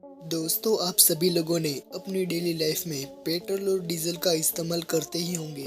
दोस्तों, आप सभी लोगों ने अपनी डेली लाइफ में पेट्रोल और डीजल का इस्तेमाल करते ही होंगे।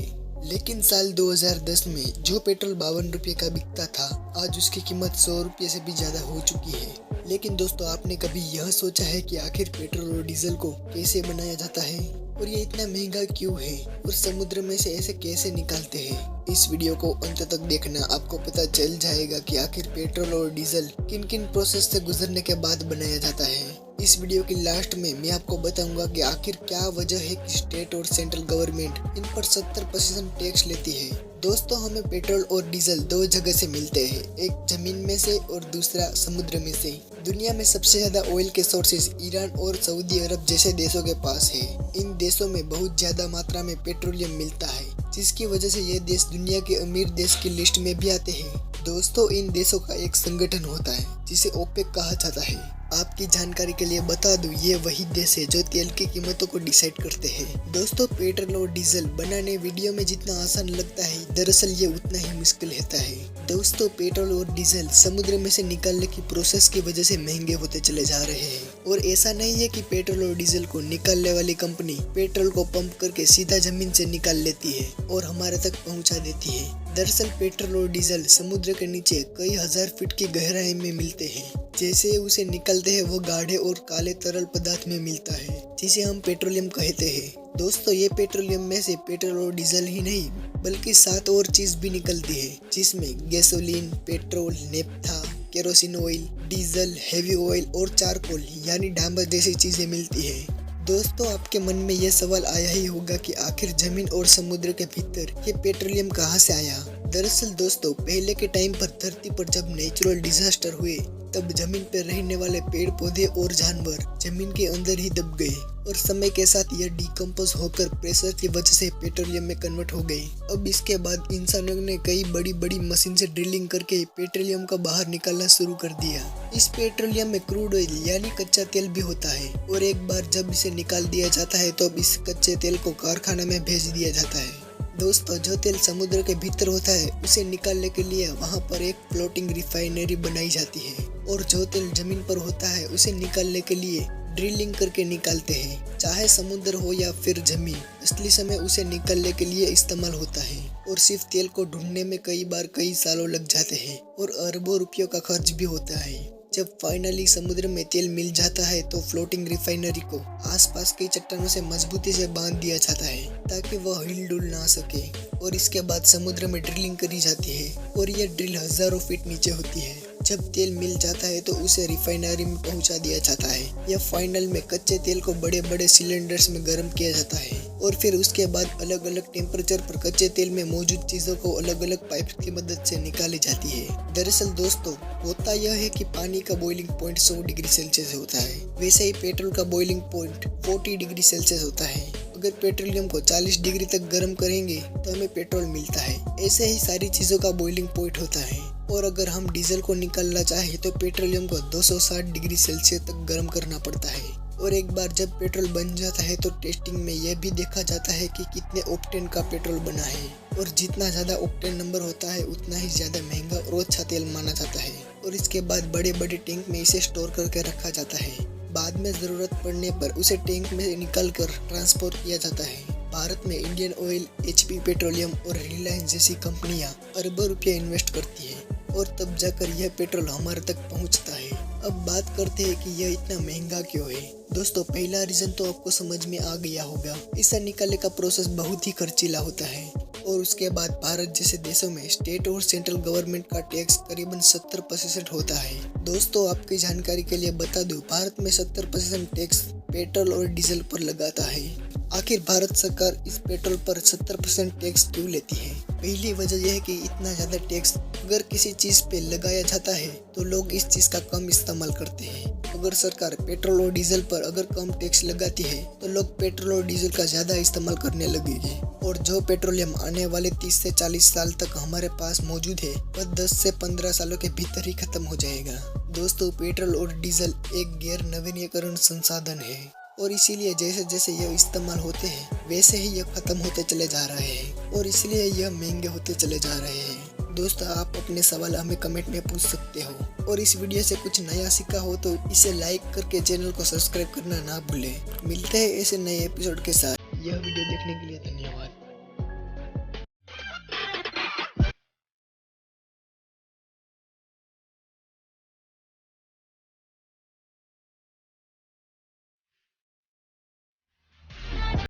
लेकिन साल 2010 में जो पेट्रोल 52 रुपये का बिकता था, आज उसकी कीमत 100 रुपये से भी ज्यादा हो चुकी है। लेकिन दोस्तों, आपने कभी यह सोचा है कि आखिर पेट्रोल और डीजल को कैसे बनाया जाता है और ये इतना महंगा क्यों है और समुद्र में से ऐसे कैसे निकालते हैं? इस वीडियो को अंत तक देखना, आपको पता चल जाएगा कि आखिर पेट्रोल और डीजल किन किन प्रोसेस से गुजरने के बाद बनाया जाता है। इस वीडियो की लास्ट में मैं आपको बताऊंगा कि आखिर क्या वजह है कि स्टेट और सेंट्रल गवर्नमेंट इन पर 70% टैक्स लेती है। दोस्तों, हमें पेट्रोल और डीजल दो जगह से मिलते हैं, एक जमीन में से और दूसरा समुद्र में से। दुनिया में सबसे ज्यादा ऑयल के सोर्सेज ईरान और सऊदी अरब जैसे देशों के पास है। इन देशों में बहुत ज्यादा मात्रा में पेट्रोलियम मिलता है, जिसकी वजह से ये देश दुनिया के अमीर देश की लिस्ट में भी आते हैं। दोस्तों, इन देशों का एक संगठन होता है जिसे ओपेक कहा जाता है। आपकी जानकारी के लिए बता दूं, ये वही देश है जो तेल की कीमतों को डिसाइड करते हैं। दोस्तों, पेट्रोल और डीजल बनाने वीडियो में जितना आसान लगता है, दरअसल ये उतना ही मुश्किल होता है। दोस्तों, पेट्रोल और डीजल समुद्र में से निकालने की प्रोसेस की वजह से महंगे होते चले जा रहे हैं। और ऐसा नहीं है कि पेट्रोल और डीजल को निकालने वाली कंपनी पेट्रोल को पंप करके सीधा जमीन से निकाल लेती है और हमारे तक पहुंचा देती है। दरअसल पेट्रोल और डीजल समुद्र के नीचे कई हजार फीट की गहराई में मिलते हैं। जैसे उसे निकलते हैं, वो गाढ़े और काले तरल पदार्थ में मिलता है, जिसे हम पेट्रोलियम कहते हैं। दोस्तों, ये पेट्रोलियम में से पेट्रोल और डीजल ही नहीं बल्कि 7 और चीज भी निकलती है, जिसमें gasoline, petrol, naphtha, kerosene oil, diesel, heavy oil और चारकोल यानी डांबर जैसी चीजें मिलती है। दोस्तों, आपके मन में यह सवाल आया ही होगा कि आखिर जमीन और समुद्र के भीतर ये पेट्रोलियम कहाँ से आया। दरअसल दोस्तों, पहले के टाइम पर धरती पर जब नेचुरल डिजास्टर हुए, तब जमीन पर रहने वाले पेड़ पौधे और जानवर जमीन के अंदर ही दब गए और समय के साथ यह डिकम्पोज होकर प्रेशर की वजह से पेट्रोलियम में कन्वर्ट हो गए। अब इसके बाद इंसानों ने कई बड़ी बड़ी मशीन से ड्रिलिंग करके पेट्रोलियम का बाहर निकालना शुरू कर दिया। इस पेट्रोलियम में क्रूड ऑयल यानी कच्चा तेल भी होता है और एक बार जब इसे निकाल दिया जाता है तो अब इस कच्चे तेल को कारखाना में भेज दिया जाता है। दोस्तों, जो तेल समुद्र के भीतर होता है उसे निकालने के लिए वहाँ पर एक फ्लोटिंग रिफाइनरी बनाई जाती है और जो तेल जमीन पर होता है उसे निकालने के लिए ड्रिलिंग करके निकालते हैं। चाहे समुद्र हो या फिर जमीन, असली समय उसे निकालने के लिए इस्तेमाल होता है और सिर्फ तेल को ढूंढने में कई बार कई सालों लग जाते हैं और अरबों रुपयों का खर्च भी होता है। जब फाइनली समुद्र में तेल मिल जाता है तो फ्लोटिंग रिफाइनरी को आसपास की चट्टानों से मजबूती से बांध दिया जाता है ताकि वह हिल डुल ना सके और इसके बाद समुद्र में ड्रिलिंग करी जाती है और यह ड्रिल हजारों फीट नीचे होती है। जब तेल मिल जाता है तो उसे रिफाइनरी में पहुंचा दिया जाता है। यह फाइनल में कच्चे तेल को बड़े बड़े सिलेंडर्स में गर्म किया जाता है और फिर उसके बाद अलग अलग टेम्परेचर पर कच्चे तेल में मौजूद चीजों को अलग अलग पाइप की मदद से निकाली जाती है। दरअसल दोस्तों, होता यह है कि पानी का बॉइलिंग पॉइंट 100 डिग्री सेल्सियस होता है, वैसे ही पेट्रोल का बॉइलिंग पॉइंट 40 डिग्री सेल्सियस होता है। अगर पेट्रोलियम को 40 डिग्री तक गर्म करेंगे तो हमें पेट्रोल मिलता है। ऐसे ही सारी चीजों का बॉइलिंग पॉइंट होता है। और अगर हम डीजल को निकालना चाहें तो पेट्रोलियम को 260 डिग्री सेल्सियस तक गर्म करना पड़ता है। और एक बार जब पेट्रोल बन जाता है तो टेस्टिंग में यह भी देखा जाता है कि कितने ऑक्टेन का पेट्रोल बना है और जितना ज्यादा ऑक्टेन नंबर होता है उतना ही ज्यादा महंगा और अच्छा तेल माना जाता है और इसके बाद बड़े बड़े टैंक में इसे स्टोर करके रखा जाता है। बाद में जरूरत पड़ने पर उसे टैंक में निकाल कर ट्रांसपोर्ट किया जाता है। भारत में इंडियन ऑयल, HP पेट्रोलियम और रिलायंस जैसी कंपनियां अरबों रुपये इन्वेस्ट करती है और तब जाकर यह पेट्रोल हमारे तक पहुंचता है। अब बात करते हैं कि यह इतना महंगा क्यों है। दोस्तों, पहला रीजन तो आपको समझ में आ गया होगा, इसे निकालने का प्रोसेस बहुत ही खर्चीला होता है और उसके बाद भारत जैसे देशों में स्टेट और सेंट्रल गवर्नमेंट का टैक्स करीबन 70% होता है। दोस्तों, आपकी जानकारी के लिए बता दूं, भारत में 70% टैक्स पेट्रोल और डीजल पर लगाता है। आखिर भारत सरकार इस पेट्रोल पर 70% टैक्स क्यों लेती है? पहली वजह यह है कि इतना ज्यादा टैक्स अगर किसी चीज पे लगाया जाता है तो लोग इस चीज का कम इस्तेमाल करते हैं। अगर सरकार पेट्रोल और डीजल पर अगर कम टैक्स लगाती है तो लोग पेट्रोल और डीजल का ज्यादा इस्तेमाल करने लगेंगे और जो पेट्रोलियम आने वाले 30 से 40 साल तक हमारे पास मौजूद है वह 10 से 15 सालों के भीतर ही खत्म हो जाएगा। दोस्तों, पेट्रोल और डीजल एक गैर नवीनीकरण संसाधन है और इसीलिए जैसे जैसे यह इस्तेमाल होते हैं वैसे ही यह खत्म होते चले जा रहे हैं और इसलिए यह महंगे होते चले जा रहे हैं। दोस्त आप अपने सवाल हमें कमेंट में पूछ सकते हो और इस वीडियो से कुछ नया सीखा हो तो इसे लाइक करके चैनल को सब्सक्राइब करना ना भूलें। मिलते हैं ऐसे नए एपिसोड के साथ। यह वीडियो देखने के लिए धन्यवाद।